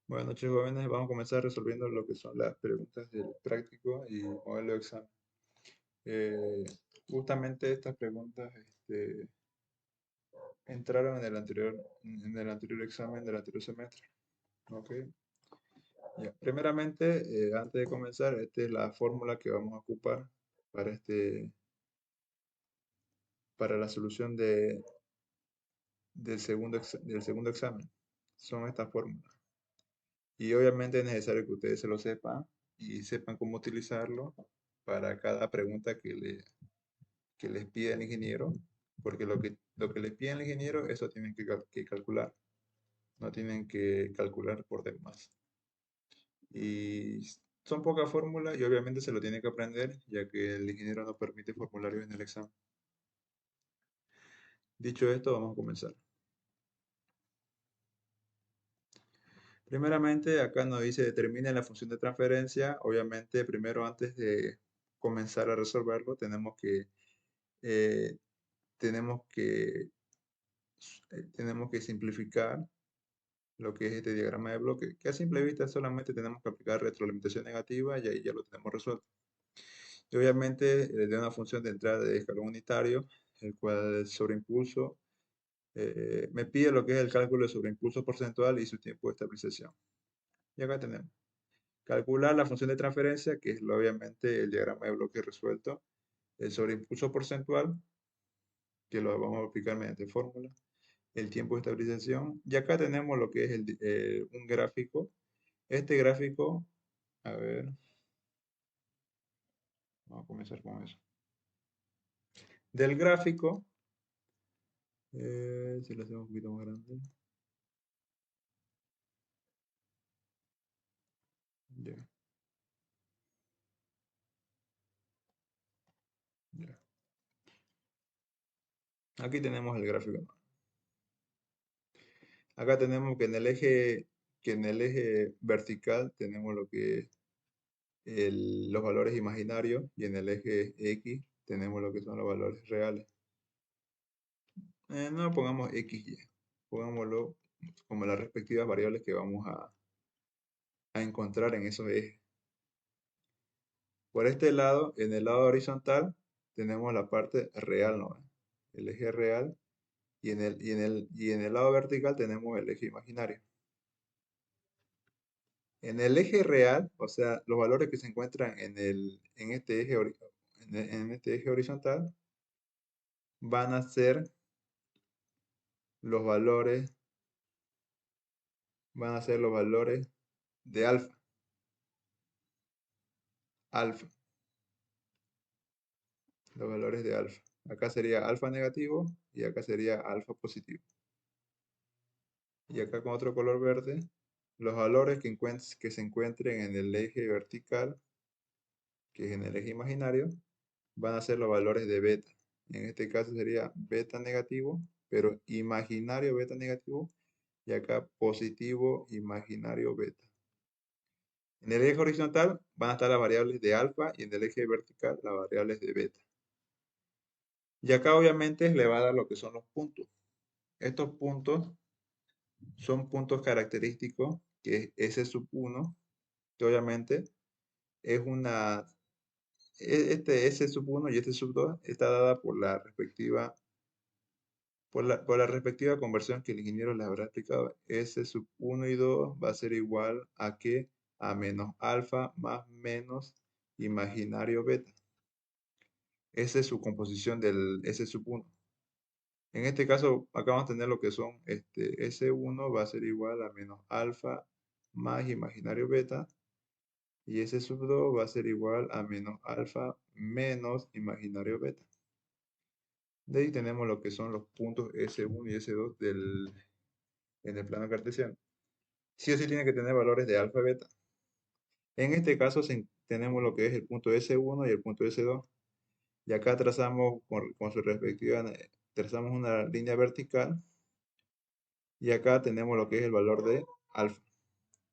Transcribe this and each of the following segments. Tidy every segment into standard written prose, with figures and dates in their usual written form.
Buenas noches, jóvenes. Vamos a comenzar resolviendo lo que son las preguntas del práctico y modelo de examen. Eh, Justamente estas preguntas entraron en el anterior examen del anterior semestre. ¿Ok? Ya. Primeramente, antes de comenzar, esta es la fórmula que vamos a ocupar para, para la solución del segundo examen. Son estas fórmulas. Y obviamente es necesario que ustedes se lo sepan y sepan cómo utilizarlo para cada pregunta que les pide el ingeniero, porque lo que les pide el ingeniero, eso tienen que calcular, no tienen que calcular por demás. Y son pocas fórmulas y obviamente se lo tienen que aprender, ya que el ingeniero no permite formularios en el examen. Dicho esto, vamos a comenzar. Primeramente, acá nos dice determine la función de transferencia. Obviamente, primero antes de comenzar a resolverlo, eh, tenemos que, tenemos que simplificar lo que es este diagrama de bloque, que a simple vista solamente tenemos que aplicar retroalimentación negativa y ahí ya lo tenemos resuelto. Y obviamente de una función de entrada de escalón unitario, el cual sobreimpulso me pide lo que es el cálculo de sobreimpulso porcentual y su tiempo de estabilización. Y acá tenemos. Calcular la función de transferencia, que es obviamente el diagrama de bloque resuelto, el sobreimpulso porcentual, que lo vamos a aplicar mediante fórmula, el tiempo de estabilización, y acá tenemos lo que es un gráfico. Este gráfico, a ver, vamos a comenzar con eso. Del gráfico, si lo hacemos un poquito más grande, ya, ya. Aquí tenemos el gráfico. Acá tenemos que en el eje vertical tenemos lo que es los valores imaginarios y en el eje X tenemos lo que son los valores reales. No pongamos X, Y, pongámoslo como las respectivas variables que vamos a encontrar en esos ejes. Por este lado, en el lado horizontal, tenemos la parte real, ¿no? El eje real, y en el lado vertical tenemos el eje imaginario. En el eje real, o sea, los valores que se encuentran en este eje horizontal, van a ser los valores, van a ser los valores de alfa. Alfa, los valores de alfa. Acá sería alfa negativo y acá sería alfa positivo. Y acá con otro color verde, los valores que se encuentren en el eje vertical, que es en el eje imaginario, van a ser los valores de beta. En este caso sería beta negativo, pero imaginario beta negativo, y acá positivo imaginario beta. En el eje horizontal van a estar las variables de alfa y en el eje vertical las variables de beta. Y acá obviamente le va a dar lo que son los puntos. Estos puntos son puntos característicos, que es S sub 1, que obviamente es este S sub 1 y este sub 2 está dada por la respectiva conversión que el ingeniero les habrá explicado. S sub 1 y 2 va a ser igual a que a menos alfa más menos imaginario beta. Esa es su composición del S sub 1. En este caso, acá vamos a tener lo que son S1 va a ser igual a menos alfa más imaginario beta. Y S sub 2 va a ser igual a menos alfa menos imaginario beta. De ahí tenemos lo que son los puntos S1 y S2 en el plano cartesiano. Sí o sí tiene que tener valores de alfa y beta. En este caso tenemos lo que es el punto S1 y el punto S2. Y acá trazamos con su respectiva, trazamos una línea vertical. Y acá tenemos lo que es el valor de alfa,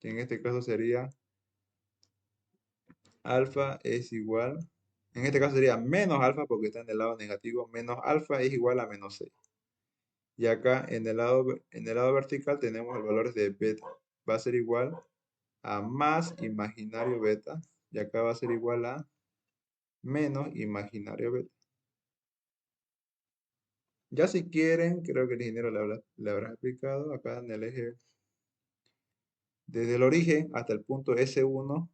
que en este caso sería alfa es igual, en este caso sería menos alfa porque está en el lado negativo, menos alfa es igual a menos 6. Y acá en el lado vertical tenemos los valores de beta. va a ser igual a más imaginario beta. Y acá va a ser igual a menos imaginario beta. Ya si quieren, creo que el ingeniero le habrá explicado acá en el eje, desde el origen hasta el punto S1,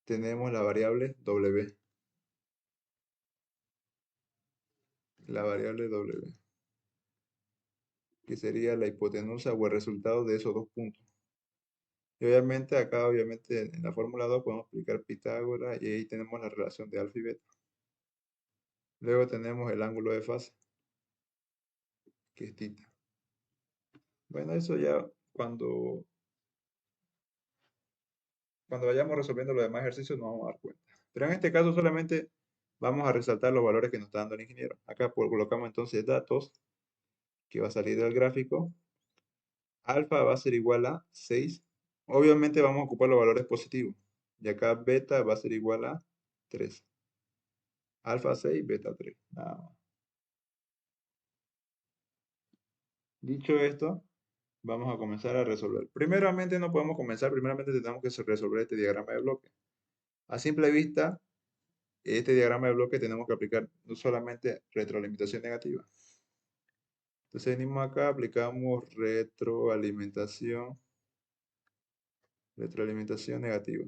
tenemos la variable W. La variable W, que sería la hipotenusa o el resultado de esos dos puntos. Y obviamente acá, obviamente, en la fórmula 2 podemos aplicar Pitágoras y ahí tenemos la relación de alfa y beta. Luego tenemos el ángulo de fase, que es θ. Bueno, eso ya cuando vayamos resolviendo los demás ejercicios nos vamos a dar cuenta. Pero en este caso solamente vamos a resaltar los valores que nos está dando el ingeniero. Acá colocamos entonces datos, que va a salir del gráfico. Alfa va a ser igual a 6. Obviamente vamos a ocupar los valores positivos. Y acá beta va a ser igual a 3. Alfa 6, beta 3. Nada más. Dicho esto, vamos a comenzar a resolver. Primeramente no podemos comenzar, primeramente tenemos que resolver este diagrama de bloque. A simple vista, este diagrama de bloque tenemos que aplicar no solamente retroalimentación negativa. Entonces venimos acá, aplicamos retroalimentación negativa.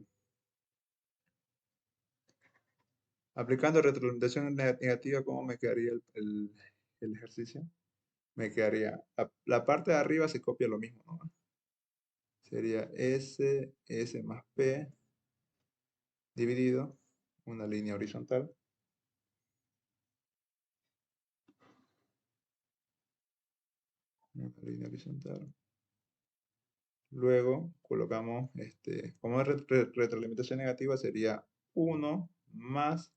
Aplicando retroalimentación negativa, ¿cómo me quedaría el ejercicio? Me quedaría, la parte de arriba se copia lo mismo, ¿no? Sería S más P dividido, una línea horizontal. Una línea horizontal. Luego colocamos, como es retroalimentación negativa, sería 1 más,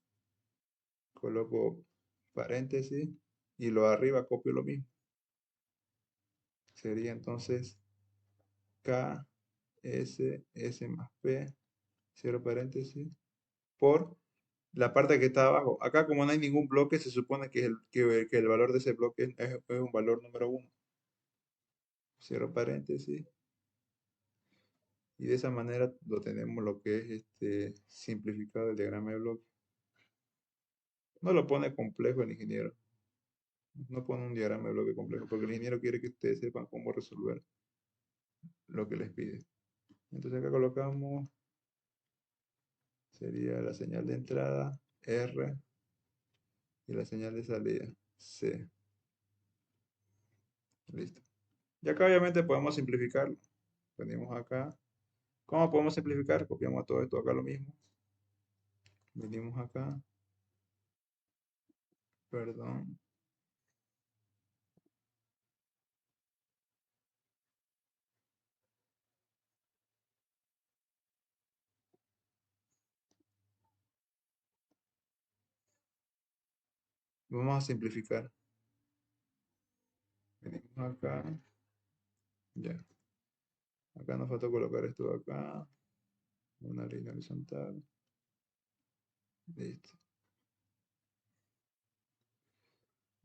coloco paréntesis, y lo de arriba copio lo mismo. Sería entonces K, S más P, cierro paréntesis, por la parte que está abajo. Acá como no hay ningún bloque, se supone que el valor de ese bloque es un valor número 1. Cierro paréntesis. Y de esa manera lo tenemos lo que es simplificado el diagrama de bloque. No lo pone complejo el ingeniero. No pone un diagrama de bloque complejo porque el ingeniero quiere que ustedes sepan cómo resolver lo que les pide. Entonces acá colocamos, sería la señal de entrada R y la señal de salida C. Listo. Y acá obviamente podemos simplificarlo. Venimos acá. ¿Cómo podemos simplificar? Copiamos todo esto acá lo mismo. Venimos acá. Perdón. Vamos a simplificar. Venimos acá. Ya. Acá nos falta colocar esto acá. Una línea horizontal. Listo.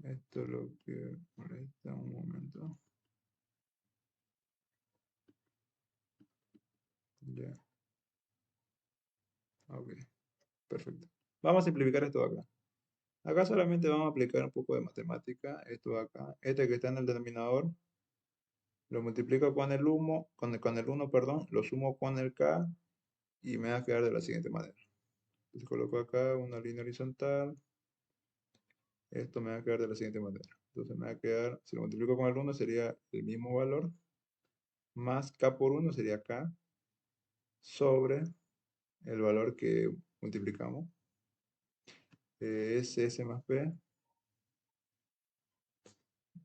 Esto es lo que molesta un momento. Ya. Ok. Perfecto. Vamos a simplificar esto acá. Acá solamente vamos a aplicar un poco de matemática. Esto de acá. Este que está en el denominador. Lo multiplico con el 1, con el 1, perdón. Lo sumo con el K. Y me va a quedar de la siguiente manera. Entonces coloco acá una línea horizontal. Esto me va a quedar de la siguiente manera. Entonces me va a quedar, si lo multiplico con el 1 sería el mismo valor, más K por 1 sería K, sobre el valor que multiplicamos. Es S más P.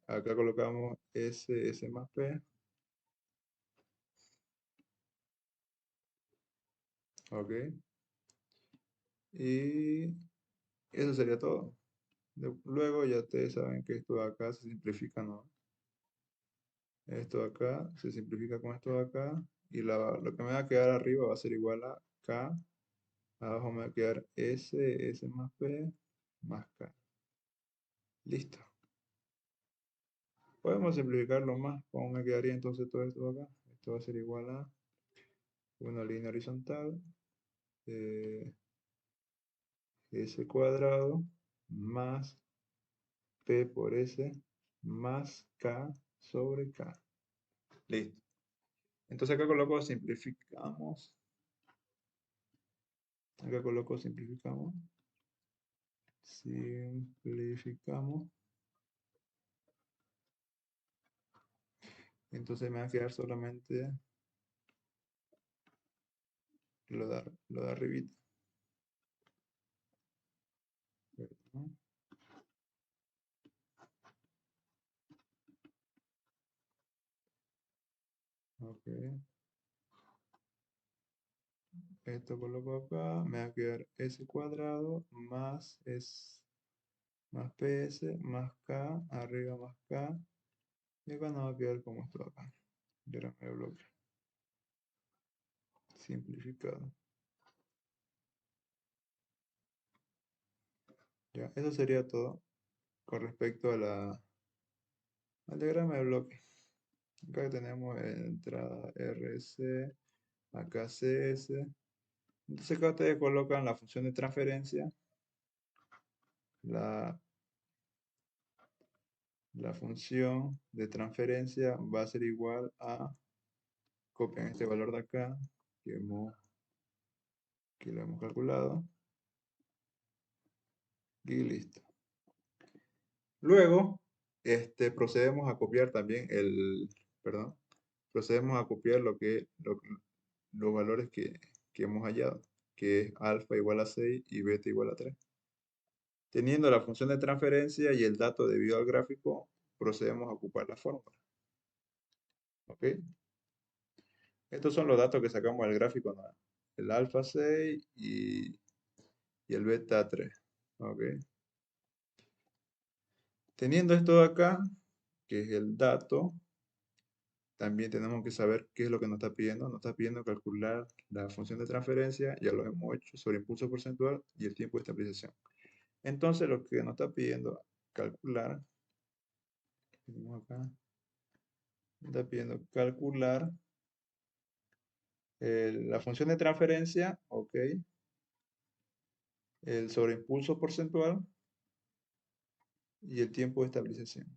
Acá colocamos S más P. Ok. Y eso sería todo. Luego ya ustedes saben que esto de acá se simplifica, ¿no? Esto de acá se simplifica con esto de acá. Y lo que me va a quedar arriba va a ser igual a K. Abajo me va a quedar S más P, más K. Listo. Podemos simplificarlo más. ¿Cómo me quedaría entonces todo esto de acá? Esto va a ser igual a una línea horizontal, eh, S cuadrado más P por S más K sobre K. Listo. Entonces acá coloco simplificamos. Acá coloco simplificamos. Simplificamos. Entonces me va a quedar solamente lo de arribita. Perdón. Ok. Esto coloco acá. Me va a quedar S cuadrado más S más PS más K. Arriba más K. Y acá no va a quedar como esto acá. Diagrama de bloque. Simplificado. Ya, eso sería todo con respecto a al diagrama de bloque. Acá tenemos entrada RC, acá CS. Entonces acá ustedes colocan la función de transferencia, la, la función de transferencia va a ser igual a, copian este valor de acá, que lo hemos calculado, y listo. Luego, procedemos a copiar también perdón, procedemos a copiar los valores que hemos hallado, que es alfa igual a 6 y beta igual a 3. Teniendo la función de transferencia y el dato debido al gráfico, procedemos a ocupar la fórmula. ¿Ok? Estos son los datos que sacamos del gráfico, ¿no? El alfa 6 y el beta 3. ¿Ok? Teniendo esto de acá, que es el dato, también tenemos que saber qué es lo que nos está pidiendo. Nos está pidiendo calcular la función de transferencia, ya lo hemos hecho, sobre impulso porcentual y el tiempo de estabilización. Entonces, lo que nos está pidiendo calcular, tenemos acá, nos está pidiendo calcular la función de transferencia, ok, el sobreimpulso porcentual y el tiempo de estabilización.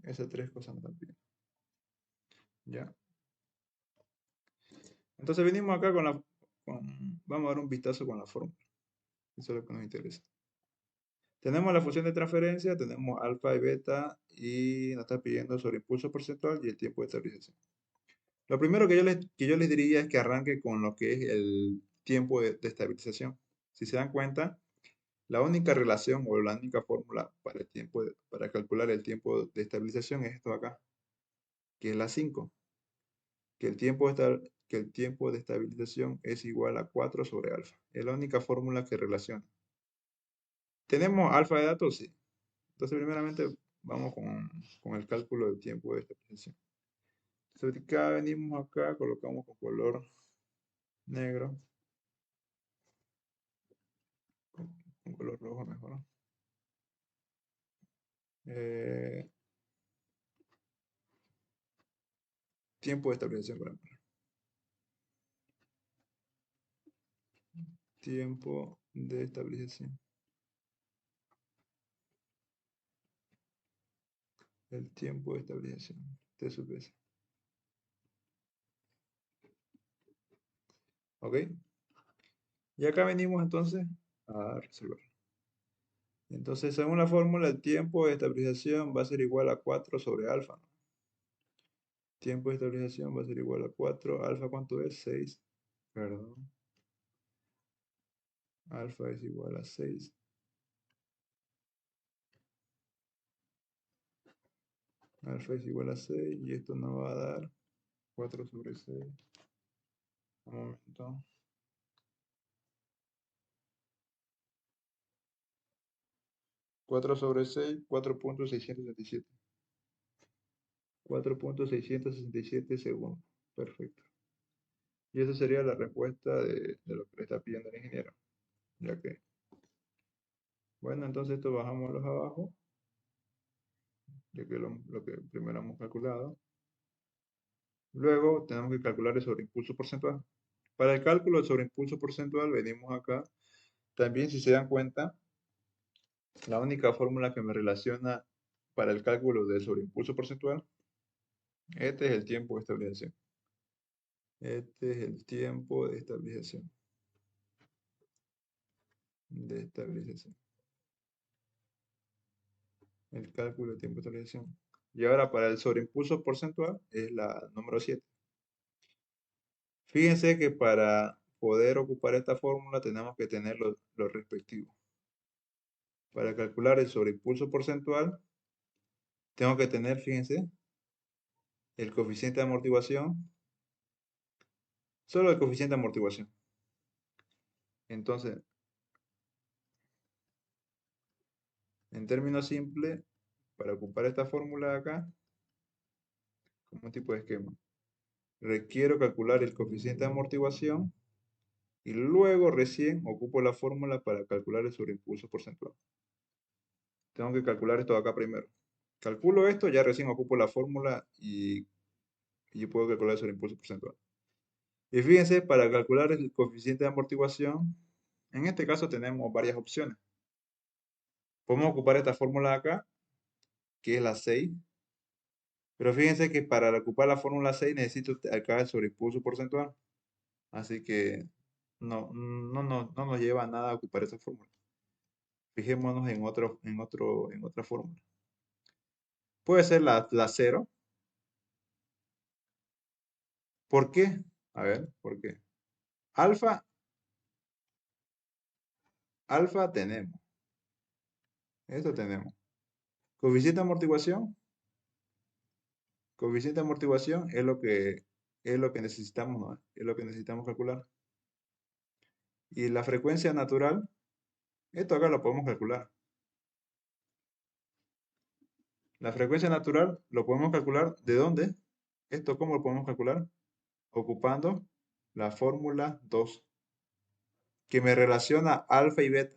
Esas tres cosas nos están pidiendo. ¿Ya? Entonces venimos acá vamos a dar un vistazo con la fórmula. Eso es lo que nos interesa. Tenemos la función de transferencia, tenemos alfa y beta y nos está pidiendo sobreimpulso porcentual y el tiempo de estabilización. Lo primero que yo les diría es que arranque con lo que es el tiempo de estabilización. Si se dan cuenta, la única relación o la única fórmula para, para calcular el tiempo de estabilización es esto acá, que es la 5, que el tiempo de estabilización es igual a 4 sobre alfa. Es la única fórmula que relaciona. ¿Tenemos alfa de datos? Sí. Entonces, primeramente, vamos con el cálculo del tiempo de estabilización. Entonces, acá venimos acá, colocamos con color negro, con color rojo mejor, ¿no? Eh, Tiempo de estabilización, por ejemplo. Tiempo de estabilización. El tiempo de estabilización. T sub S. ¿Ok? Y acá venimos entonces a resolver. Entonces, según la fórmula, el tiempo de estabilización va a ser igual a 4 sobre alfa, ¿no? Tiempo de estabilización va a ser igual a 4. ¿Alfa cuánto es? 6. Perdón. Alfa es igual a 6. Alfa es igual a 6 y esto nos va a dar 4 sobre 6. Un momento. 4 sobre 6, 4.667. 4.667 segundos. Perfecto. Y esa sería la respuesta de lo que le está pidiendo el ingeniero. Ya que, bueno, entonces esto bajámoslos abajo, ya que lo que primero hemos calculado. Luego tenemos que calcular el sobreimpulso porcentual. Para el cálculo del sobreimpulso porcentual venimos acá. También si se dan cuenta, la única fórmula que me relaciona para el cálculo del sobreimpulso porcentual, este es el tiempo de estabilización. Este es el tiempo de estabilización. De estabilización. El cálculo de tiempo de estabilización. Y ahora para el sobreimpulso porcentual es la número 7. Fíjense que para poder ocupar esta fórmula tenemos que tener los respectivos. Para calcular el sobreimpulso porcentual, tengo que tener, fíjense, el coeficiente de amortiguación, solo el coeficiente de amortiguación. Entonces, en términos simples, para ocupar esta fórmula de acá, como un tipo de esquema, requiero calcular el coeficiente de amortiguación y luego recién ocupo la fórmula para calcular el sobreimpulso porcentual. Tengo que calcular esto de acá primero. Calculo esto, ya recién ocupo la fórmula y puedo calcular el sobreimpulso porcentual. Y fíjense, para calcular el coeficiente de amortiguación, en este caso tenemos varias opciones. Podemos ocupar esta fórmula de acá, que es la 6, pero fíjense que para ocupar la fórmula 6 necesito acá el sobreimpulso porcentual. Así que no nos lleva a nada a ocupar esa fórmula. Fijémonos en otra fórmula. Puede ser la 0. ¿Por qué? A ver, ¿por qué? Alfa, alfa tenemos. Esto tenemos. Coeficiente de amortiguación. Coeficiente de amortiguación es lo que necesitamos, ¿no? Es lo que necesitamos calcular. Y la frecuencia natural, esto acá lo podemos calcular. La frecuencia natural lo podemos calcular. ¿De dónde? ¿Esto cómo lo podemos calcular? Ocupando la fórmula 2, que me relaciona alfa y beta.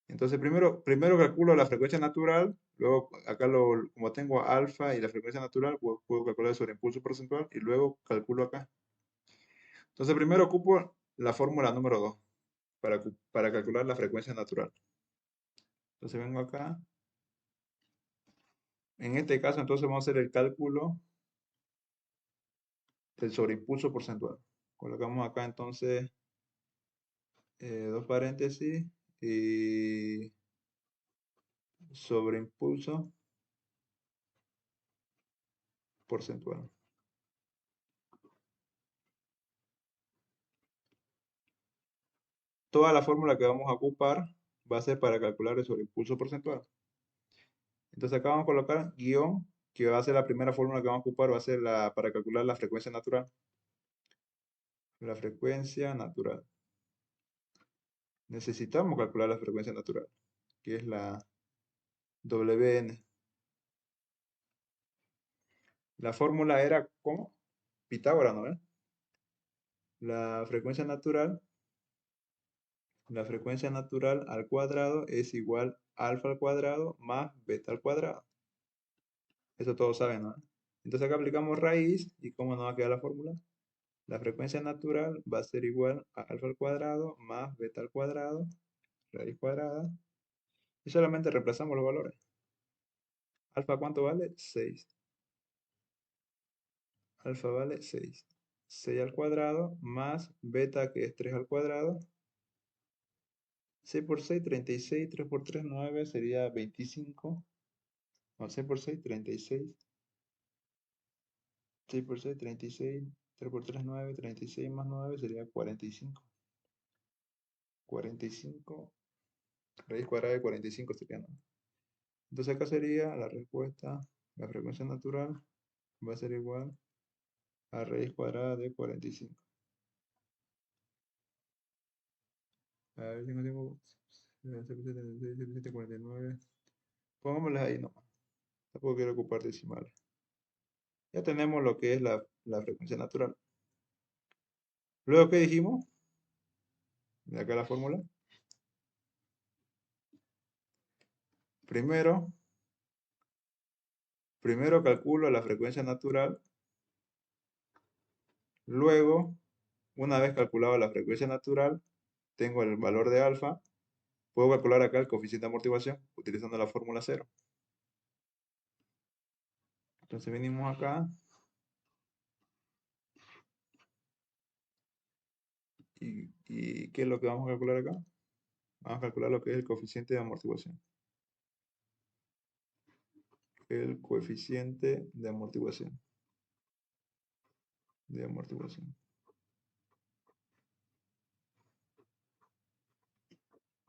Entonces, primero calculo la frecuencia natural, luego acá como tengo alfa y la frecuencia natural, puedo calcular el sobreimpulso porcentual y luego calculo acá. Entonces, primero ocupo la fórmula número 2 para calcular la frecuencia natural. Entonces, vengo acá. En este caso, entonces vamos a hacer el cálculo del sobreimpulso porcentual. Colocamos acá entonces dos paréntesis y sobreimpulso porcentual. Toda la fórmula que vamos a ocupar va a ser para calcular el sobreimpulso porcentual. Entonces acá vamos a colocar guión, que va a ser la primera fórmula que vamos a ocupar, va a ser para calcular la frecuencia natural. La frecuencia natural. Necesitamos calcular la frecuencia natural, que es la Wn. La fórmula era como Pitágoras, ¿no? La frecuencia natural, la frecuencia natural al cuadrado es igual a alfa al cuadrado más beta al cuadrado. Eso todos saben, ¿no? Entonces acá aplicamos raíz y ¿cómo nos va a quedar la fórmula? La frecuencia natural va a ser igual a alfa al cuadrado más beta al cuadrado, raíz cuadrada. Y solamente reemplazamos los valores. Alfa, ¿cuánto vale? 6. Alfa vale 6. 6 al cuadrado más beta, que es 3 al cuadrado. 6 por 6, 36. 3 por 3, 9. Sería 25. No, 6 por 6, 36. 6 por 6, 36. 3 por 3, 9. 36 más 9 sería 45. 45. Raíz cuadrada de 45 sería, ¿no? Entonces acá sería la respuesta. La frecuencia natural va a ser igual a raíz cuadrada de 45. A ver, tengo 49. Pongámoslas ahí nomás. Tampoco quiero ocupar decimales. Ya tenemos lo que es la frecuencia natural. Luego, ¿qué dijimos? De acá la fórmula. Primero, Primero calculo la frecuencia natural, luego, una vez calculado la frecuencia natural, tengo el valor de alfa, puedo calcular acá el coeficiente de amortiguación utilizando la fórmula cero. Entonces venimos acá y ¿qué es lo que vamos a calcular acá? Vamos a calcular lo que es el coeficiente de amortiguación. El coeficiente de amortiguación. De amortiguación.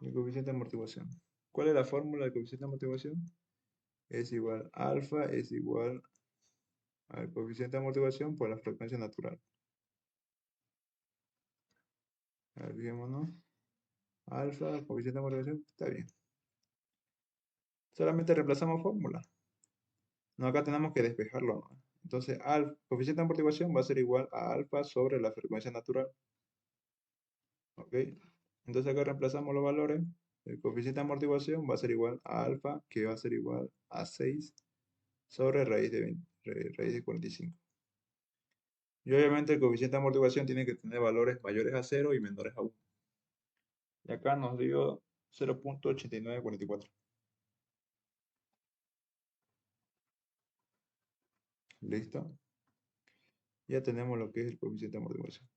El coeficiente de amortiguación. ¿Cuál es la fórmula del coeficiente de amortiguación? Es igual alfa es igual al coeficiente de amortiguación por la frecuencia natural. A ver, fijémonos. Alfa, coeficiente de amortiguación, está bien. Solamente reemplazamos fórmula. No, acá tenemos que despejarlo, ¿no? Entonces, coeficiente de amortiguación va a ser igual a alfa sobre la frecuencia natural. ¿Ok? Entonces acá reemplazamos los valores. El coeficiente de amortiguación va a ser igual a alfa, que va a ser igual a 6 sobre raíz de 20, raíz de 45. Y obviamente el coeficiente de amortiguación tiene que tener valores mayores a 0 y menores a 1. Y acá nos dio 0.8944. ¿Listo? Ya tenemos lo que es el coeficiente de amortiguación.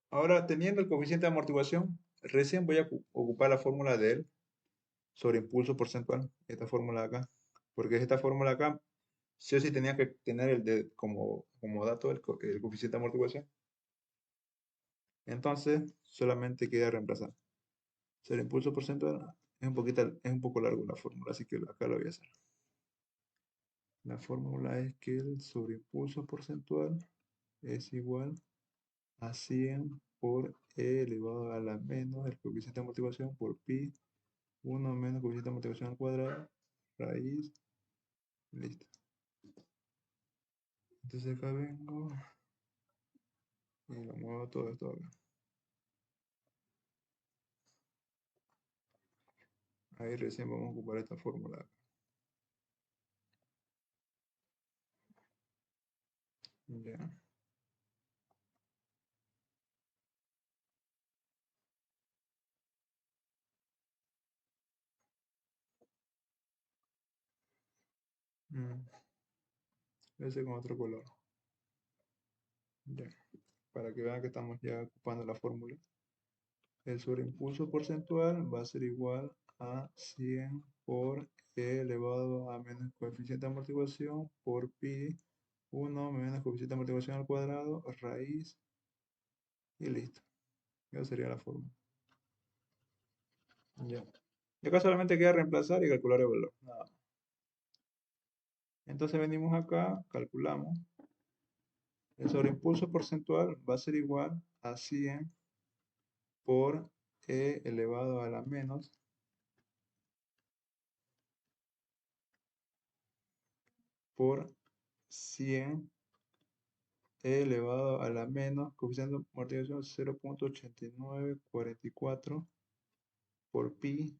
Ahora, teniendo el coeficiente de amortiguación, recién voy a ocupar la fórmula de él sobre impulso porcentual, esta fórmula de acá. Porque esta fórmula acá, sí o sí tenía que tener como dato el coeficiente de amortiguación. Entonces, solamente queda reemplazar. Sobre impulso porcentual, es un poco largo la fórmula, así que acá lo voy a hacer. La fórmula es que el sobreimpulso porcentual es igual a 100 por E elevado a la menos el coeficiente de amortiguación por pi, 1 menos coeficiente de amortiguación al cuadrado, raíz, listo. Entonces acá vengo y lo muevo todo esto acá. Ahí recién vamos a ocupar esta fórmula. Ya. Mm, ese con otro color. Ya. Para que vean que estamos ya ocupando la fórmula. El sobreimpulso porcentual va a ser igual a 100 por E elevado a menos coeficiente de amortiguación por pi, 1 menos coeficiente de amortiguación al cuadrado, raíz, y listo. Esa sería la fórmula. Ya. Y acá solamente queda reemplazar y calcular el valor. Nada más. Entonces venimos acá, calculamos. El sobreimpulso porcentual va a ser igual a 100 por E elevado a la menos por 100 E elevado a la menos coeficiente de amortiguación 0.8944 por pi,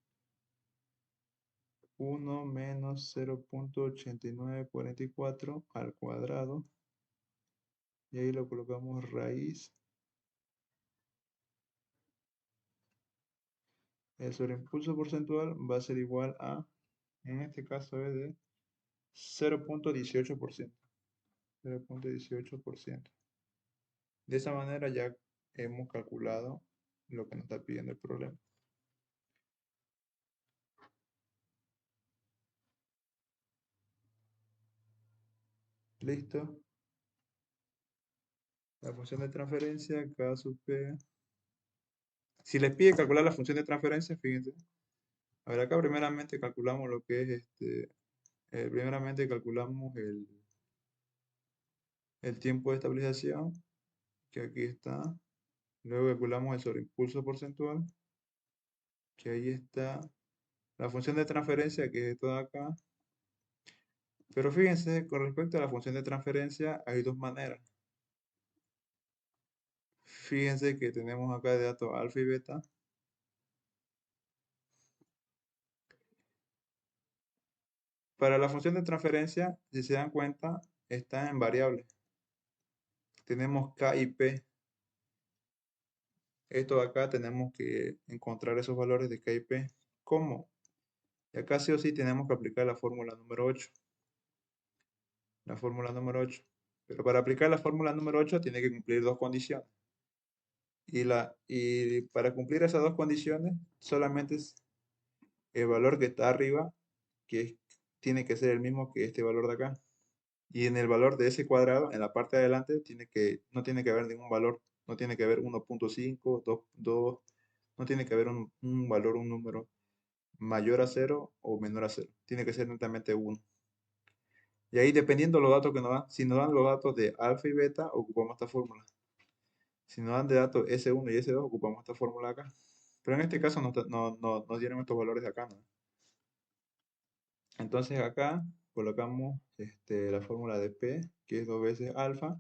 1 menos 0.8944 al cuadrado, y ahí lo colocamos raíz. El sobreimpulso porcentual va a ser igual a, en este caso es de 0.18%. 0.18%. De esa manera ya hemos calculado lo que nos está pidiendo el problema. Listo. La función de transferencia, K sub P. Si les pide calcular la función de transferencia, fíjense. A ver, acá primeramente calculamos lo que es primeramente calculamos el tiempo de estabilización, que aquí está. Luego calculamos el sobreimpulso porcentual, que ahí está. La función de transferencia, que es esto de acá. Pero fíjense, con respecto a la función de transferencia, hay dos maneras. Fíjense que tenemos acá de datos alfa y beta. Para la función de transferencia, si se dan cuenta, está en variables. Tenemos K y P. Esto de acá tenemos que encontrar esos valores de K y P. ¿Cómo? Y acá sí o sí tenemos que aplicar la fórmula número 8. La fórmula número 8. Pero para aplicar la fórmula número 8 tiene que cumplir dos condiciones. Y para cumplir esas dos condiciones, solamente es el valor que está arriba, tiene que ser el mismo que este valor de acá. Y en el valor de ese cuadrado, en la parte de adelante, no tiene que haber ningún valor. No tiene que haber 1.5, 2, no tiene que haber un valor, un número mayor a cero o menor a cero. Tiene que ser netamente uno. Y ahí, dependiendo de los datos que nos dan, si nos dan los datos de alfa y beta, ocupamos esta fórmula. Si nos dan de datos S1 y S2, ocupamos esta fórmula acá. Pero en este caso nos dieron estos valores de acá, ¿no? Entonces acá colocamos la fórmula de P, que es 2 veces alfa,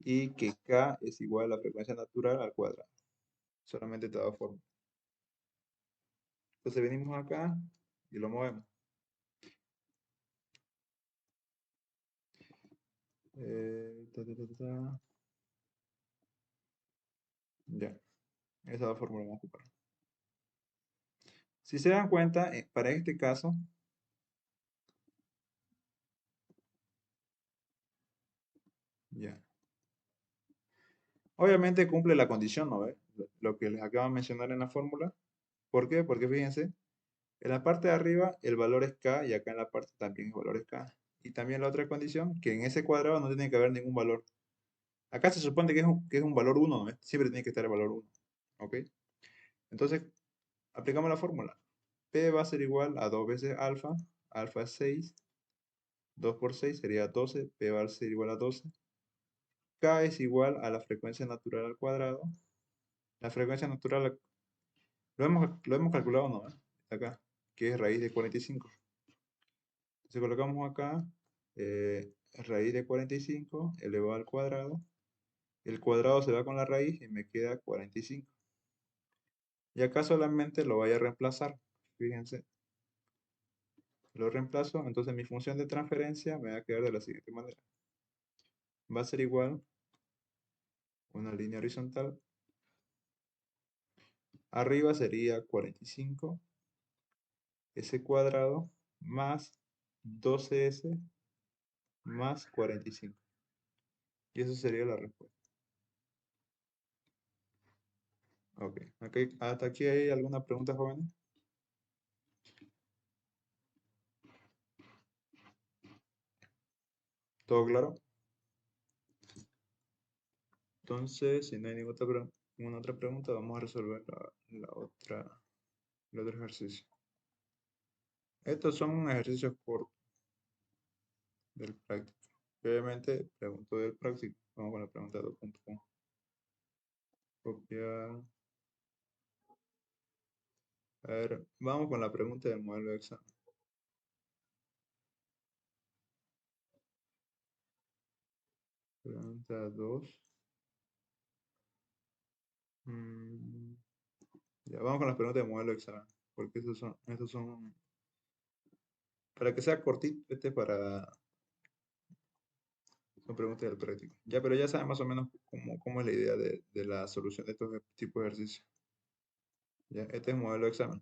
y que K es igual a la frecuencia natural al cuadrado. Solamente te da forma. Entonces venimos acá y lo movemos. Ta. Ya, esa es la fórmula que vamos a ocupar. Si se dan cuenta, para este caso, ya. Obviamente cumple la condición, ¿no ve? Lo que les acabo de mencionar en la fórmula. ¿Por qué? Porque fíjense, en la parte de arriba el valor es K y acá en la parte también el valor es K. Y también la otra condición, que en ese cuadrado no tiene que haber ningún valor. Acá se supone que es un valor 1, ¿no ve? Siempre tiene que estar el valor 1. ¿Ok? Entonces, aplicamos la fórmula. P va a ser igual a 2 veces alfa. Alfa es 6. 2 por 6 sería 12. P va a ser igual a 12. K es igual a la frecuencia natural al cuadrado. La frecuencia natural lo hemos calculado, ¿no? Acá, que es raíz de 45. Entonces colocamos acá raíz de 45 elevado al cuadrado. El cuadrado se va con la raíz y me queda 45. Y acá solamente lo voy a reemplazar. Fíjense, lo reemplazo, entonces mi función de transferencia me va a quedar de la siguiente manera. Va a ser igual una línea horizontal. Arriba sería 45 s cuadrado más 12s más 45. Y eso sería la respuesta. Ok, ¿hasta aquí hay alguna pregunta, jóvenes? ¿Todo claro? Entonces, si no hay ninguna otra pregunta, vamos a resolver el otro ejercicio. Estos son ejercicios cortos del práctico. Obviamente, pregunto del práctico. Vamos con la pregunta 2.1. Copiar. A ver, vamos con la pregunta del modelo de examen. Pregunta 2. Ya, vamos con las preguntas del modelo de examen. Porque estos son, para que sea cortito, son preguntas del práctico. Ya, pero ya saben más o menos cómo es la idea de la solución de estos tipos de ejercicios. Ya, este es el modelo de examen.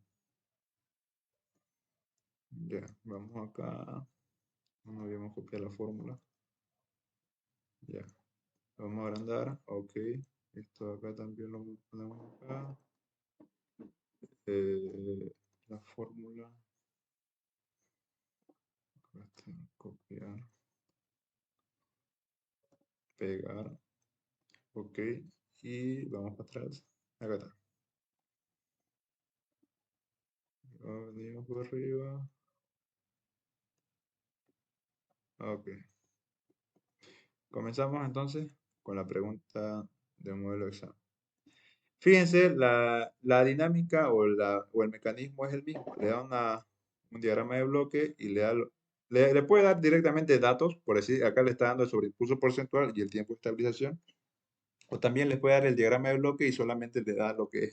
Ya, vamos acá. No habíamos copiado la fórmula. Ya, vamos a agrandar. Ok. Esto acá también lo ponemos acá. La fórmula. Acá está, copiar. Pegar. Ok. Y vamos para atrás. Acá está. Venimos por arriba. Ok. Comenzamos entonces con la pregunta del modelo de examen. Fíjense, la dinámica o el mecanismo es el mismo. Le da un diagrama de bloque y le puede dar directamente datos, por decir, acá le está dando el sobreimpulso porcentual y el tiempo de estabilización. O también le puede dar el diagrama de bloque y solamente le da lo que es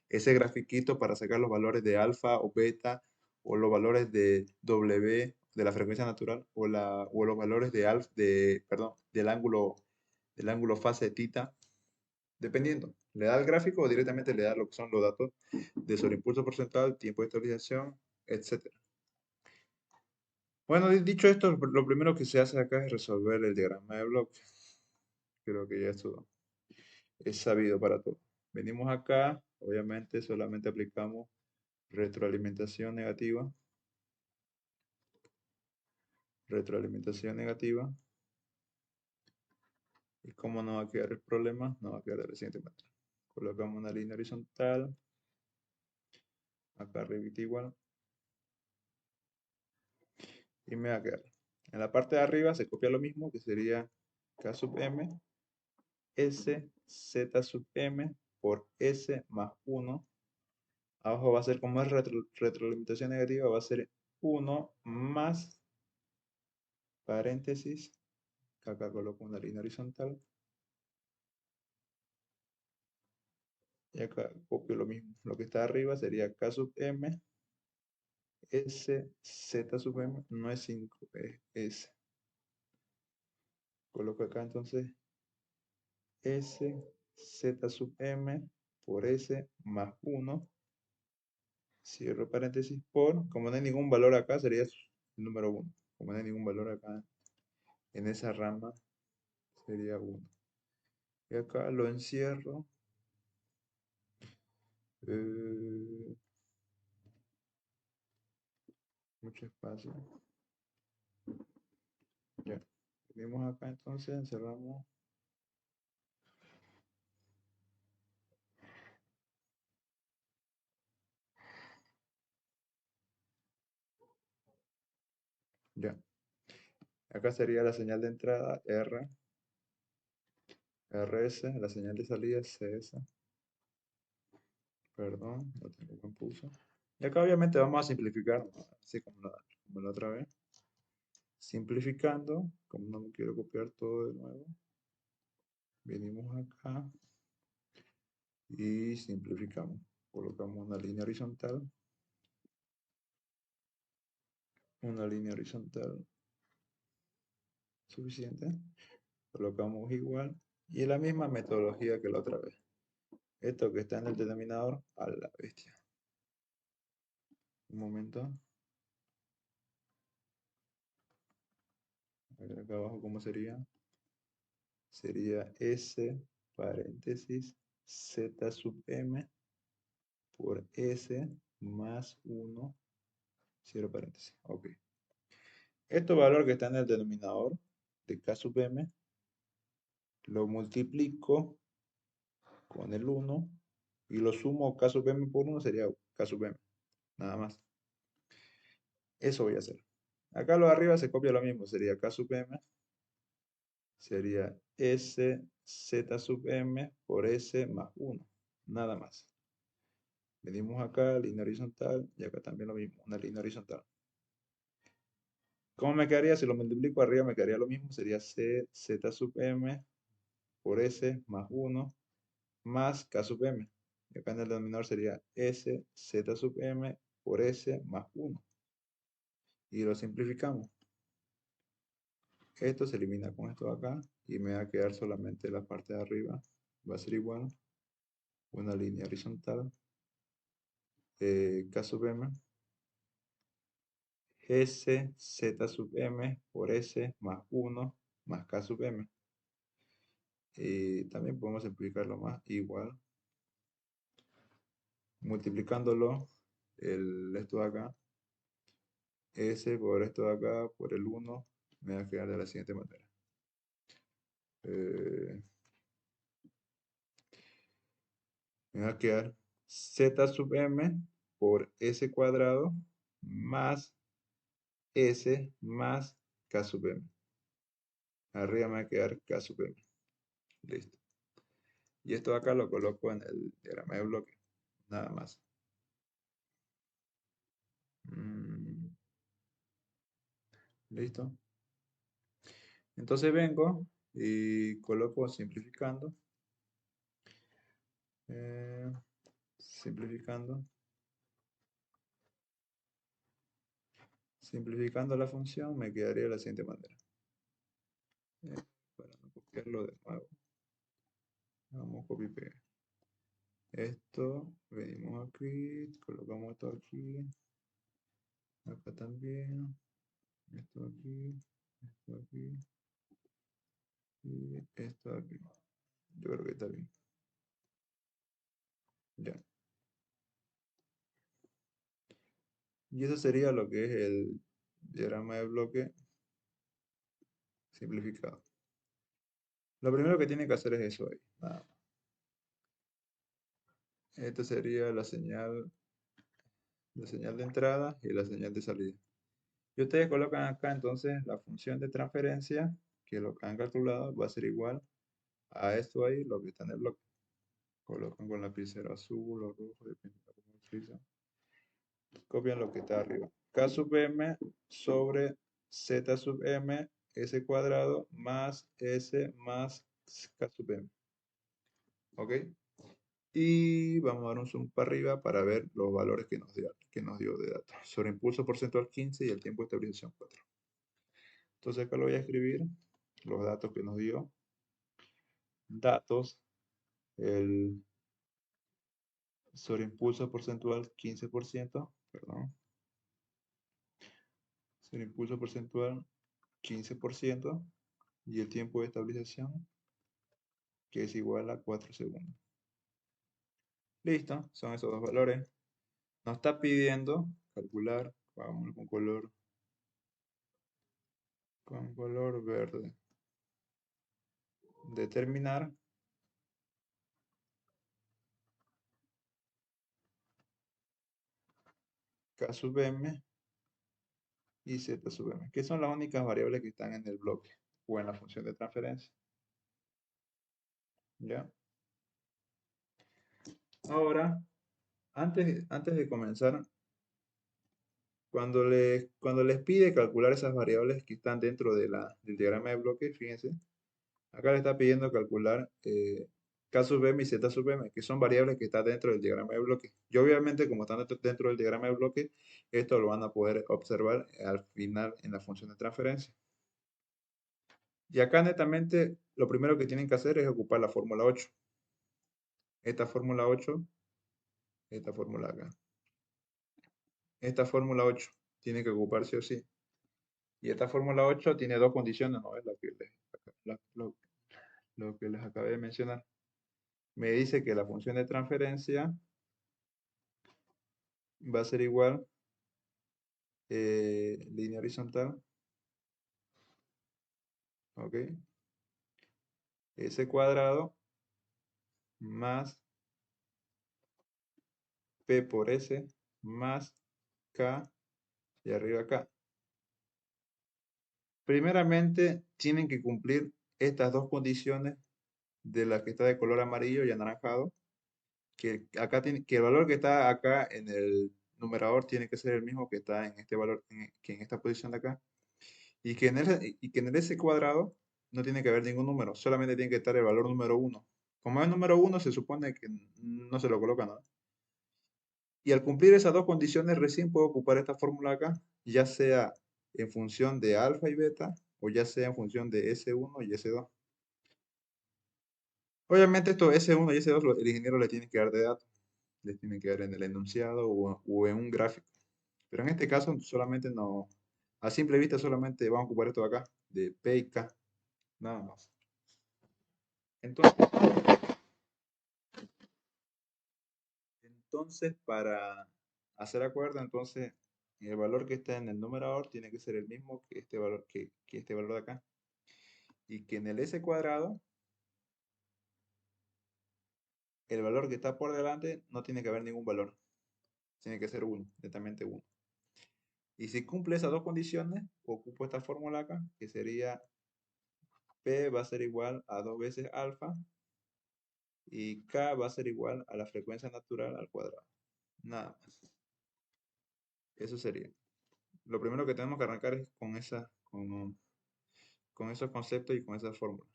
ese grafiquito para sacar los valores de alfa o beta o los valores de W de la frecuencia natural o los valores de perdón, del ángulo fase tita, dependiendo. Le da el gráfico o directamente le da lo que son los datos de sobreimpulso porcentual, tiempo de estabilización, etcétera. Bueno, dicho esto, lo primero que se hace acá es resolver el diagrama de bloque. Creo que ya esto es sabido para todos. Venimos acá, obviamente solamente aplicamos retroalimentación negativa, retroalimentación negativa. ¿Y cómo no va a quedar el problema? No va a quedar de la siguiente manera. Colocamos una línea horizontal, acá arriba igual, y me va a quedar. En la parte de arriba se copia lo mismo, que sería K sub m, S, Z sub m por S más 1. Abajo va a ser, como es retroalimentación negativa, va a ser 1 más paréntesis, acá coloco una línea horizontal, y acá copio lo mismo. Lo que está arriba sería K sub m, S, Z sub m, no es 5, es S. Coloco acá entonces S, Z sub m por S más 1. Cierro paréntesis por, como no hay ningún valor acá, sería el número 1. Como no hay ningún valor acá en esa rama, sería 1. Y acá lo encierro. eh, Mucho espacio. Ya. Venimos acá entonces, encerramos. Ya. Acá sería la señal de entrada R, RS, la señal de salida CS. Perdón, no tengo buen pulso. Y acá obviamente vamos a simplificar, ¿no? Así como la otra vez. Simplificando, como no me quiero copiar todo de nuevo, venimos acá y simplificamos. Colocamos una línea horizontal suficiente. Colocamos igual y la misma metodología que la otra vez. Esto que está en el denominador a la bestia. Un momento. A ver acá abajo cómo sería. Sería S paréntesis Z sub m por S más 1, cierro paréntesis. Ok. Este valor que está en el denominador de K sub m, lo multiplico con el 1 y lo sumo K sub m por 1 sería K sub m. Nada más. Eso voy a hacer. Acá lo de arriba se copia lo mismo. Sería K sub m. Sería S Z sub m por S más 1. Nada más. Venimos acá, línea horizontal, y acá también lo mismo, una línea horizontal. ¿Cómo me quedaría? Si lo multiplico arriba me quedaría lo mismo, sería C, Z sub m por S más 1 más K sub m. Y acá en el denominador sería S, Z sub m por S más 1. Y lo simplificamos. Esto se elimina con esto de acá y me va a quedar solamente la parte de arriba. Va a ser igual una línea horizontal, K sub m, S, Z sub m por S más 1 más K sub m. Y también podemos simplificarlo más, igual, multiplicándolo, esto de acá, S por esto de acá, por el 1, me va a quedar de la siguiente manera. Eh, Me va a quedar Z sub m por S cuadrado más S más K sub m. Arriba me va a quedar K sub m. Listo. Y esto de acá lo coloco en el diagrama de bloque. Nada más. Mm, Listo. Entonces vengo y coloco simplificando. eh, Simplificando. Simplificando la función me quedaría de la siguiente manera. Para no copiarlo de nuevo, vamos a copy y pegar. Esto, venimos aquí, colocamos esto aquí, acá también, esto aquí y esto aquí. Yo creo que está bien. Ya. Y eso sería lo que es el diagrama de bloque simplificado. Lo primero que tiene que hacer es eso ahí. Nada más. Esta sería la señal de entrada y la señal de salida. Y ustedes colocan acá entonces la función de transferencia, que lo que han calculado va a ser igual a esto ahí, lo que está en el bloque. Colocan con lapicero azul o rojo, depende de cómo utilizan. Copian lo que está arriba. K sub m sobre z sub m, s cuadrado más s más k sub m. ¿Ok? Y vamos a dar un zoom para arriba para ver los valores que nos dio de datos. Sobre impulso porcentual 15 y el tiempo de estabilización 4. Entonces acá lo voy a escribir, los datos que nos dio. Datos, el sobreimpulso porcentual 15%, perdón. Sobreimpulso porcentual 15% y el tiempo de estabilización que es igual a 4 segundos. Listo, son esos dos valores. Nos está pidiendo calcular, vamos con color verde. Determinar K sub m y z sub m, que son las únicas variables que están en el bloque o en la función de transferencia. ¿Ya? Ahora, antes de comenzar, cuando les pide calcular esas variables que están dentro del diagrama de bloque, fíjense, acá le está pidiendo calcular K sub m y Z sub m, que son variables que están dentro del diagrama de bloque. Y obviamente, como están dentro del diagrama de bloque, esto lo van a poder observar al final en la función de transferencia. Y acá netamente, lo primero que tienen que hacer es ocupar la fórmula 8. Esta fórmula 8, esta fórmula acá. Esta fórmula 8 tiene que ocupar sí o sí. Y esta fórmula 8 tiene dos condiciones, ¿no? Es lo que les acabé de mencionar. Me dice que la función de transferencia va a ser igual línea horizontal, ¿ok? S cuadrado más P por S más K y arriba K. Primeramente, tienen que cumplir estas dos condiciones de la que está de color amarillo y anaranjado, que el valor que está acá en el numerador tiene que ser el mismo que está en este valor, que en esta posición de acá, y que en el S cuadrado no tiene que haber ningún número, solamente tiene que estar el valor número 1. Como es número 1, se supone que no se lo coloca nada. Y al cumplir esas dos condiciones, recién puedo ocupar esta fórmula acá, ya sea en función de alfa y beta, o ya sea en función de S1 y S2. Obviamente esto S1 y S2 el ingeniero le tiene que dar de datos, le tiene que dar en el enunciado o en un gráfico. Pero en este caso solamente no, a simple vista solamente vamos a ocupar esto de acá, de P y K, nada más. Entonces, para hacer acuerdo, entonces el valor que está en el numerador tiene que ser el mismo que este valor de acá. Y que en el S cuadrado, el valor que está por delante no tiene que haber ningún valor. Tiene que ser 1, netamente 1. Y si cumple esas dos condiciones, ocupo esta fórmula acá, que sería P va a ser igual a 2 veces alfa y K va a ser igual a la frecuencia natural al cuadrado. Nada más. Eso sería. Lo primero que tenemos que arrancar es con esos conceptos y con esa fórmula.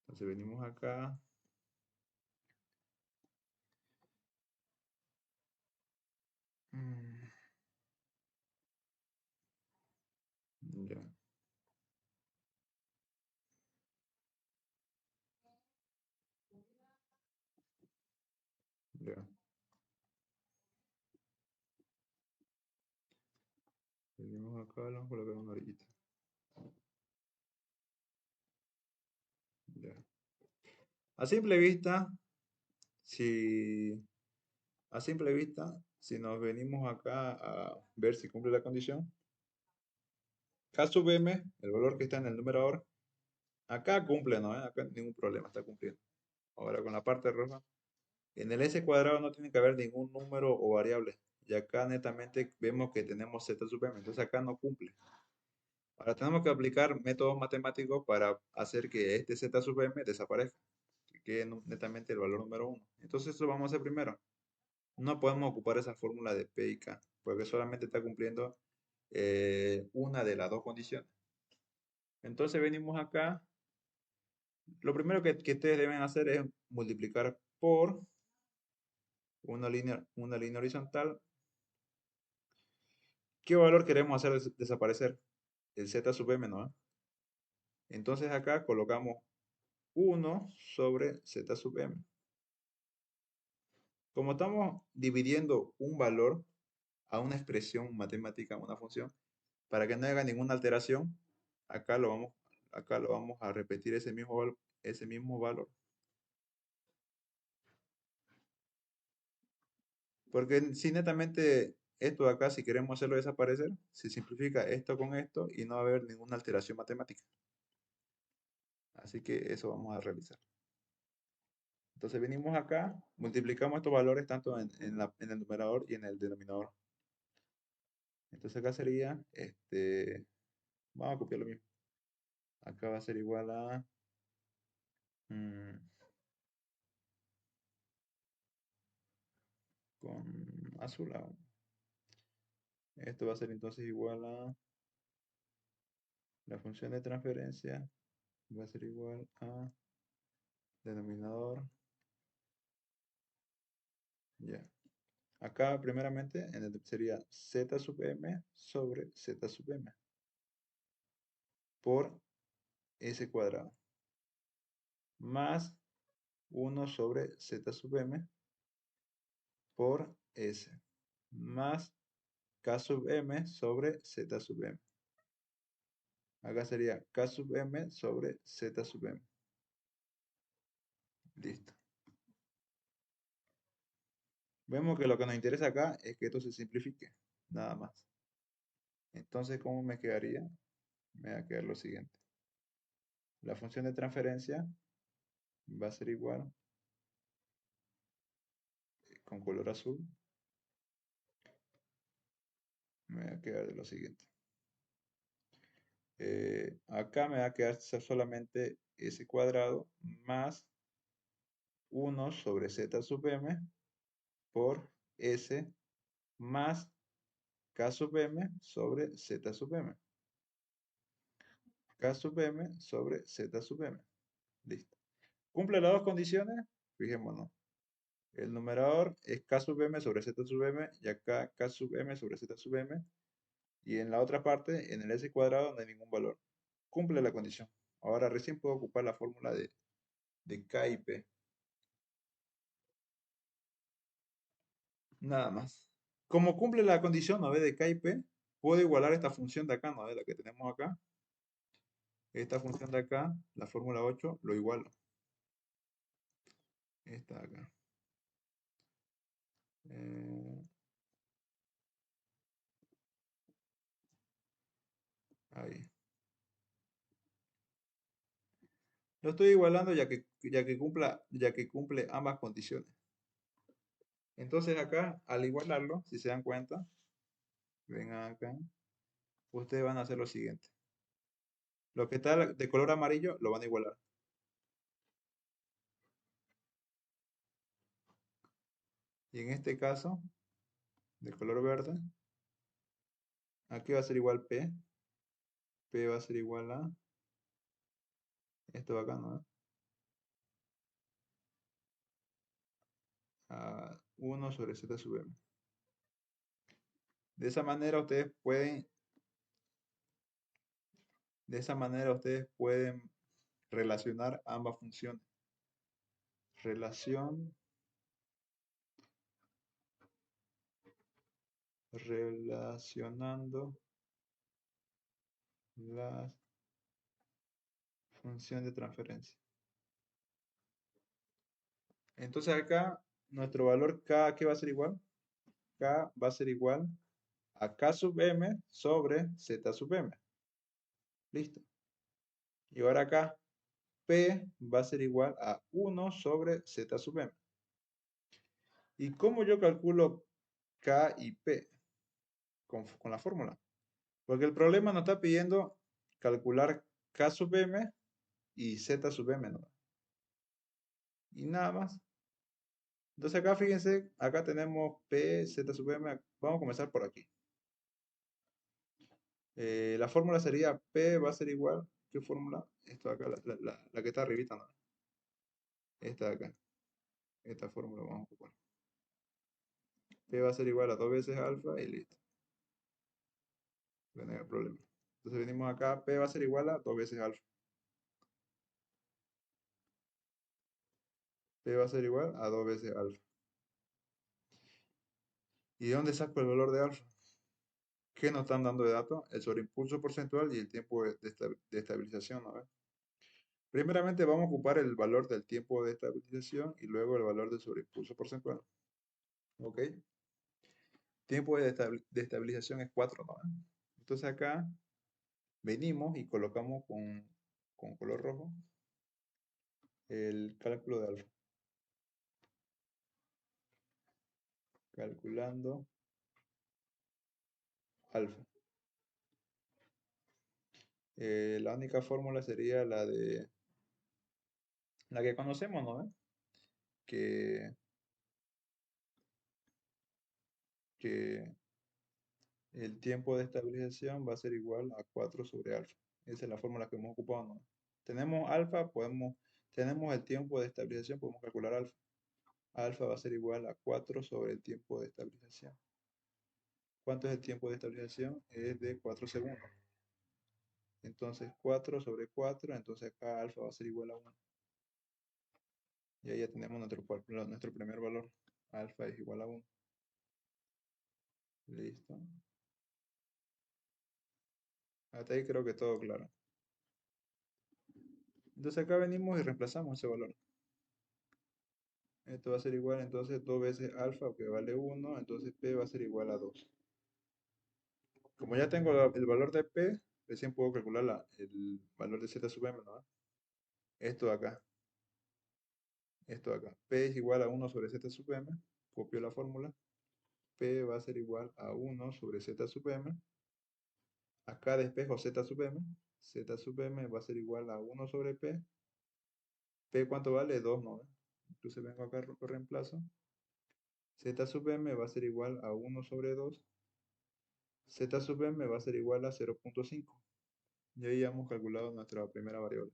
Entonces venimos acá. Ya, ya. Seguimos acá, le vamos a colocar una orillita. Ya. A simple vista, si, a simple vista, si nos venimos acá a ver si cumple la condición, K sub m, el valor que está en el numerador, acá cumple, ¿no? Acá ningún problema, está cumpliendo. Ahora con la parte roja, en el S cuadrado no tiene que haber ningún número o variable. Y acá netamente vemos que tenemos z sub m, entonces acá no cumple. Ahora tenemos que aplicar métodos matemáticos para hacer que este z sub m desaparezca, que quede netamente el valor número uno. Entonces eso lo vamos a hacer primero. No podemos ocupar esa fórmula de P y K, porque solamente está cumpliendo una de las dos condiciones. Entonces venimos acá. Lo primero que ustedes deben hacer es multiplicar por una línea horizontal. ¿Qué valor queremos hacer desaparecer? El z sub m, ¿no? Entonces acá colocamos 1/z sub m. Como estamos dividiendo un valor a una expresión matemática, a una función, para que no haga ninguna alteración, acá lo vamos, acá lo vamos a repetir ese mismo valor. Porque si netamente esto de acá, si queremos hacerlo desaparecer, se simplifica esto con esto y no va a haber ninguna alteración matemática. Así que eso vamos a realizar. Entonces venimos acá, multiplicamos estos valores tanto en el numerador y en el denominador. Entonces acá sería, vamos a copiar lo mismo. Acá va a ser igual a, mm, con azul. Esto va a ser entonces igual a la función de transferencia, va a ser igual a denominador, ya. Acá primeramente sería z sub m sobre z sub m por s cuadrado más 1/z sub m por s más k sub m sobre z sub m. Acá sería k sub m sobre z sub m. Listo. Vemos que lo que nos interesa acá es que esto se simplifique, nada más. Entonces, ¿cómo me quedaría? Me va a quedar lo siguiente. La función de transferencia va a ser igual, con color azul, me va a quedar de lo siguiente. Acá me va a quedar solamente s cuadrado más 1/z sub m por s más k sub m sobre z sub m. K sub m sobre z sub m. Listo. ¿Cumple las dos condiciones? Fijémonos. El numerador es k sub m sobre z sub m y acá k sub m sobre z sub m. Y en la otra parte, en el s cuadrado, no hay ningún valor. Cumple la condición. Ahora recién puedo ocupar la fórmula de K y P. Nada más. Como cumple la condición, ¿no ve? De K y P, puedo igualar esta función de acá, ¿no ve? La que tenemos acá. Esta función de acá, la fórmula 8, lo igualo. Esta de acá. Eh, ahí. Lo estoy igualando ya que cumple ambas condiciones. Entonces acá, al igualarlo, si se dan cuenta, vengan acá, ustedes van a hacer lo siguiente. Lo que está de color amarillo lo van a igualar. Y en este caso, de color verde, aquí va a ser igual P. P va a ser igual a esto de acá, ¿no? A 1/z sub m. De esa manera ustedes pueden De esa manera ustedes pueden relacionar ambas funciones. Relación, relacionando la función de transferencia. Entonces acá nuestro valor K, ¿qué va a ser igual? K va a ser igual a K sub M sobre Z sub M. Listo. Y ahora acá P va a ser igual a 1 sobre Z sub M. ¿Y cómo yo calculo K y P? Con la fórmula. Porque el problema nos está pidiendo calcular K sub M y Z sub M, ¿no? Y nada más. Entonces acá fíjense, acá tenemos P, Z sub M. Vamos a comenzar por aquí. La fórmula sería P va a ser igual. ¿Qué fórmula? Esto acá, la que está arribita, ¿no? Esta de acá. Esta fórmula vamos a ocupar. P va a ser igual a 2 veces alfa y listo. No hay problema. Entonces venimos acá, P va a ser igual a 2 veces alfa. P va a ser igual a 2 veces alfa. ¿Y de dónde saco el valor de alfa? ¿Qué nos están dando de datos? El sobreimpulso porcentual y el tiempo de estabilización, ¿no? Primeramente vamos a ocupar el valor del tiempo de estabilización y luego el valor del sobreimpulso porcentual. ¿Ok? Tiempo de estabilización es 4, ¿no? Entonces acá venimos y colocamos con color rojo el cálculo de alfa. Calculando alfa. La única fórmula sería la que conocemos, ¿no? Que, que el tiempo de estabilización va a ser igual a 4 sobre alfa. Esa es la fórmula que hemos ocupado, ¿no? Tenemos alfa, tenemos el tiempo de estabilización, podemos calcular alfa. Alfa va a ser igual a 4 sobre el tiempo de estabilización. ¿Cuánto es el tiempo de estabilización? Es de 4 segundos. Entonces 4 sobre 4, entonces acá alfa va a ser igual a 1. Y ahí ya tenemos nuestro primer valor. Alfa es igual a 1. Listo. Hasta ahí creo que todo claro. Entonces acá venimos y reemplazamos ese valor. Esto va a ser igual entonces 2 veces alfa, que vale 1, entonces P va a ser igual a 2. Como ya tengo el valor de P, recién puedo calcular el valor de Z sub M, ¿no? Esto de acá. Esto de acá. P es igual a 1 sobre Z sub M. Copio la fórmula. P va a ser igual a 1 sobre Z sub M. Acá despejo Z sub M. Z sub M va a ser igual a 1 sobre P. P, ¿cuánto vale? 2, ¿no? Entonces vengo acá, lo reemplazo. Z sub M va a ser igual a 1 sobre 2. Z sub M va a ser igual a 0.5. Y ahí ya hemos calculado nuestra primera variable.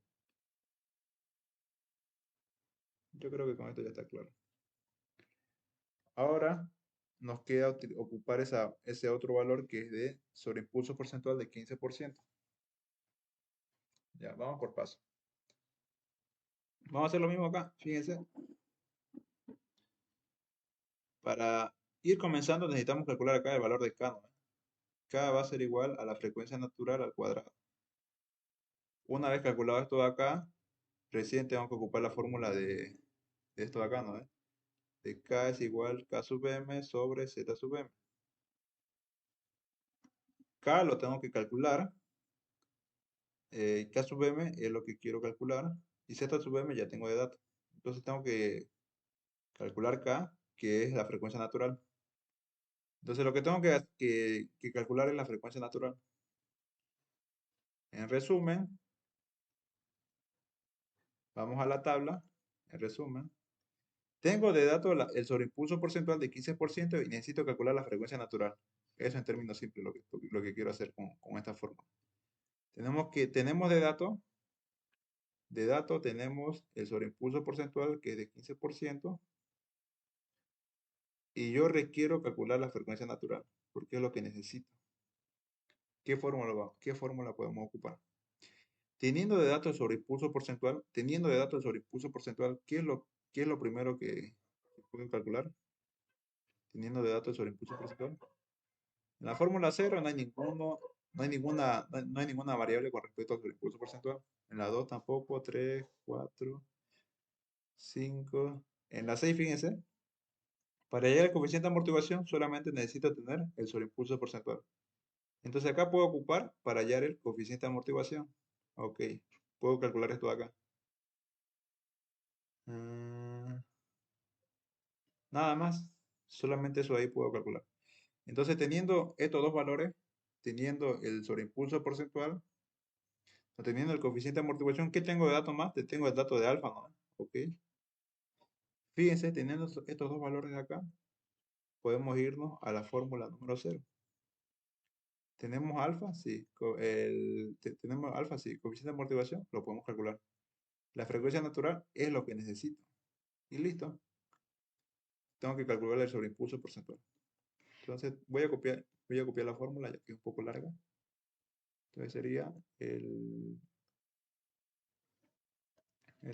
Yo creo que con esto ya está claro. Ahora nos queda ocupar ese otro valor que es de sobreimpulso porcentual de 15%. Ya, vamos por paso. Vamos a hacer lo mismo acá, fíjense. Para ir comenzando necesitamos calcular acá el valor de K, ¿no? K va a ser igual a la frecuencia natural al cuadrado. Una vez calculado esto de acá, recién tengo que ocupar la fórmula de esto de acá, ¿no? De K es igual K sub M sobre Z sub M. K lo tengo que calcular. K sub M es lo que quiero calcular. Y Z sub M ya tengo de datos. Entonces tengo que calcular K, que es la frecuencia natural. Entonces lo que tengo que calcular es la frecuencia natural. En resumen, vamos a la tabla. En resumen, tengo de datos el sobreimpulso porcentual de 15% y necesito calcular la frecuencia natural. Eso en términos simples lo que quiero hacer con esta forma. Tenemos de dato tenemos el sobreimpulso porcentual que es de 15% y yo requiero calcular la frecuencia natural porque es lo que necesito. ¿Qué fórmula podemos ocupar? Teniendo de datos sobre impulso porcentual, teniendo de datos sobre impulso porcentual, qué es lo primero que puedo calcular? Teniendo de datos sobre impulso porcentual. En la fórmula cero no hay no hay ninguna variable con respecto al impulso porcentual. En la 2 tampoco, 3, 4, 5. En la 6 fíjense, para hallar el coeficiente de amortiguación solamente necesito tener el sobreimpulso porcentual. Entonces acá puedo ocupar para hallar el coeficiente de amortiguación. Ok, puedo calcular esto de acá. Mm, nada más, solamente eso ahí puedo calcular. Entonces teniendo estos dos valores, teniendo el sobreimpulso porcentual, teniendo el coeficiente de amortiguación, ¿qué tengo de dato más? Te tengo el dato de alfa, ¿no? Ok. Fíjense, teniendo estos dos valores de acá, podemos irnos a la fórmula número cero. ¿Tenemos alfa? Sí. Tenemos alfa, sí. Coeficiente de amortiguación, lo podemos calcular. La frecuencia natural es lo que necesito. Y listo. Tengo que calcular el sobreimpulso porcentual. Entonces voy a copiar la fórmula, ya que es un poco larga. Entonces sería el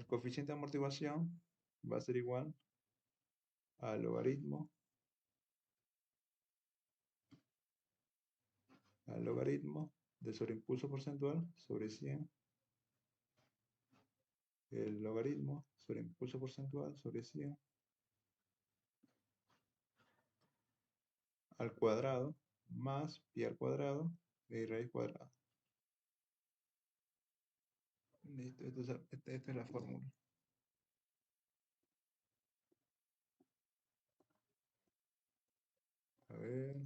coeficiente de amortiguación va a ser igual al logaritmo del sobreimpulso porcentual sobre 100, el logaritmo sobre impulso porcentual sobre 100 al cuadrado más pi al cuadrado de raíz cuadrada. Listo, esta es la fórmula. A ver.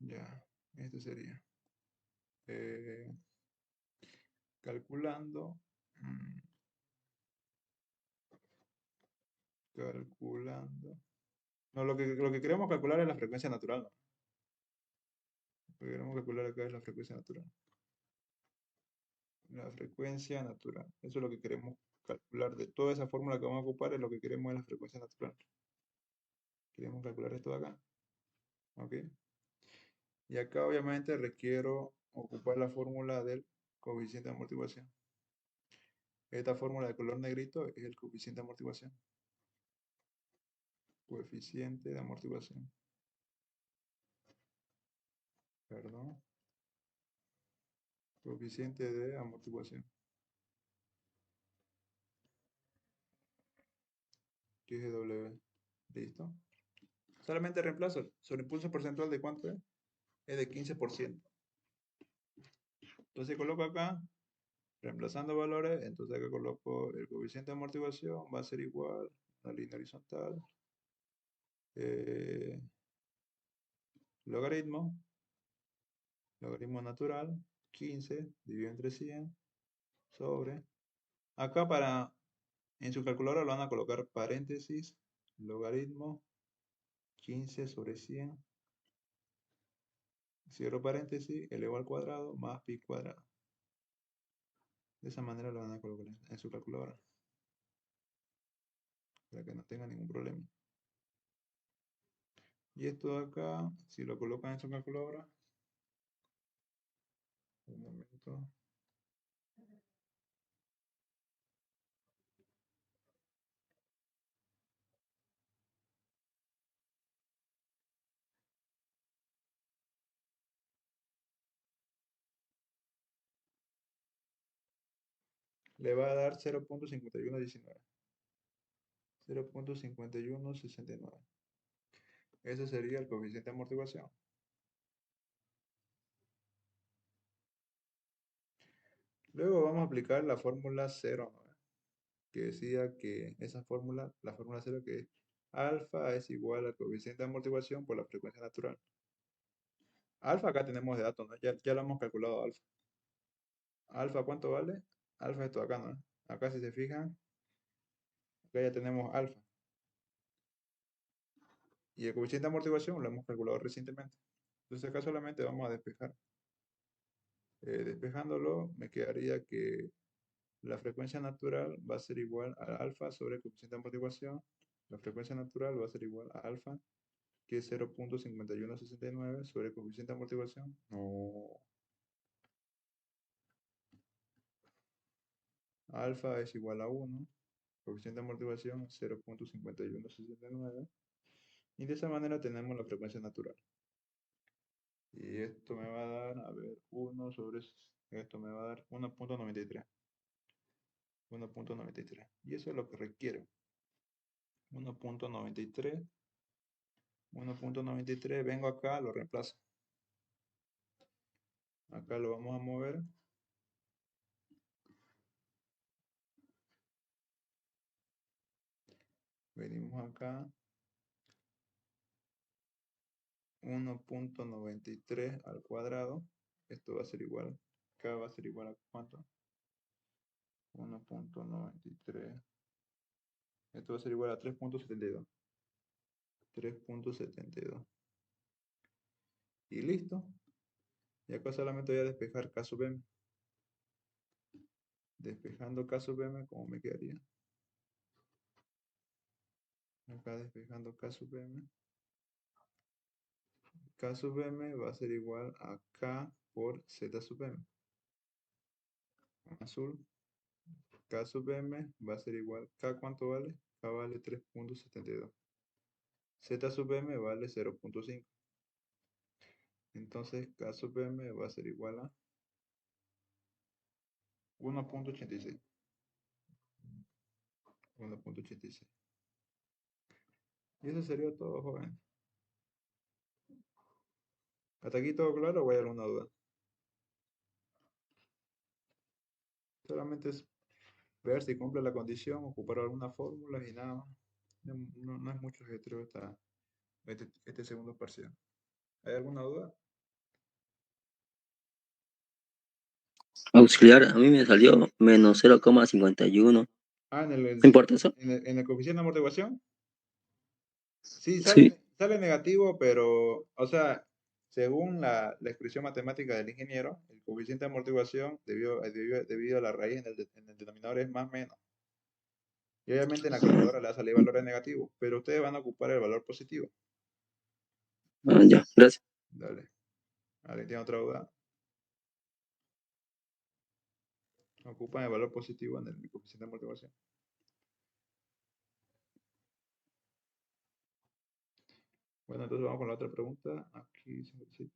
Ya, esto sería. eh, calculando. mm, calculando. No, lo que queremos calcular es la frecuencia natural, ¿no? Lo que queremos calcular acá es la frecuencia natural. La frecuencia natural. Eso es lo que queremos calcular. De toda esa fórmula que vamos a ocupar, es lo que queremos es la frecuencia natural. Queremos calcular esto de acá. ¿Ok? Y acá obviamente requiero ocupar la fórmula del coeficiente de amortiguación. Esta fórmula de color negrito es el coeficiente de amortiguación. Coeficiente de amortiguación. Perdón. Coeficiente de amortiguación. Que es W. ¿Listo? Solamente reemplazo. Sobre impulso porcentual de cuánto es? Es de 15%. Entonces coloco acá, reemplazando valores, entonces acá coloco el coeficiente de amortiguación, va a ser igual a la línea horizontal, eh, logaritmo, logaritmo natural, 15 dividido entre 100 sobre. Acá en su calculadora lo van a colocar paréntesis, logaritmo, 15 sobre 100, cierro paréntesis, elevado al cuadrado, más pi cuadrado. De esa manera lo van a colocar en su calculadora, para que no tenga ningún problema. Y esto de acá, si lo colocan en su calculadora, un momento, le va a dar 0.5119. 0.5169. Ese sería el coeficiente de amortiguación. Luego vamos a aplicar la fórmula cero, ¿no? Que decía que esa fórmula, la fórmula cero, que es alfa es igual al coeficiente de amortiguación por la frecuencia natural. Alfa acá tenemos de datos, ¿no? Ya lo hemos calculado alfa. Alfa, ¿cuánto vale? Alfa esto acá, ¿no? Acá si se fijan, acá ya tenemos alfa. Y el coeficiente de amortiguación lo hemos calculado recientemente. Entonces acá solamente vamos a despejar. Despejándolo, me quedaría que la frecuencia natural va a ser igual a alfa sobre el coeficiente de amortiguación. La frecuencia natural va a ser igual a alfa, que es 0.5169 sobre el coeficiente de amortiguación. No. Alfa es igual a 1. Coeficiente de amortiguación 0.5169. Y de esa manera tenemos la frecuencia natural. Y esto me va a dar, a ver, 1 sobre... Esto me va a dar 1.93. 1.93. Y eso es lo que requiero. 1.93. 1.93. Vengo acá, lo reemplazo. Acá lo vamos a mover. Venimos acá. 1.93 al cuadrado. Esto va a ser igual. Acá va a ser igual a ¿cuánto? 1.93. Esto va a ser igual a 3.72. 3.72. Y listo. Y acá solamente voy a despejar caso B. Despejando caso B, ¿cómo me quedaría? Acá despejando caso B. K sub M va a ser igual a K por Z sub M. Azul. K sub M va a ser igual. ¿K cuánto vale? K vale 3.72. Z sub M vale 0.5. Entonces K sub M va a ser igual a 1.86. 1.86. Y eso sería todo, joven. ¿Hasta aquí todo claro o hay alguna duda? Solamente es ver si cumple la condición, ocupar alguna fórmula y nada más. No es mucho ajetreo este segundo parcial. ¿Hay alguna duda? Auxiliar, a mí me salió menos 0,51. Ah, ¿No importa eso? en el coeficiente de amortiguación. Sí, Sí. sale negativo, pero, o sea, según la expresión matemática del ingeniero, el coeficiente de amortiguación debido a la raíz en el denominador es más menos. Y obviamente en la calculadora le va a salir valores negativos, pero ustedes van a ocupar el valor positivo. Ah, ya, gracias. Dale. ¿Alguien tiene otra duda? Ocupan el valor positivo en el coeficiente de amortiguación. Bueno, entonces vamos con la otra pregunta. Aquí, 57.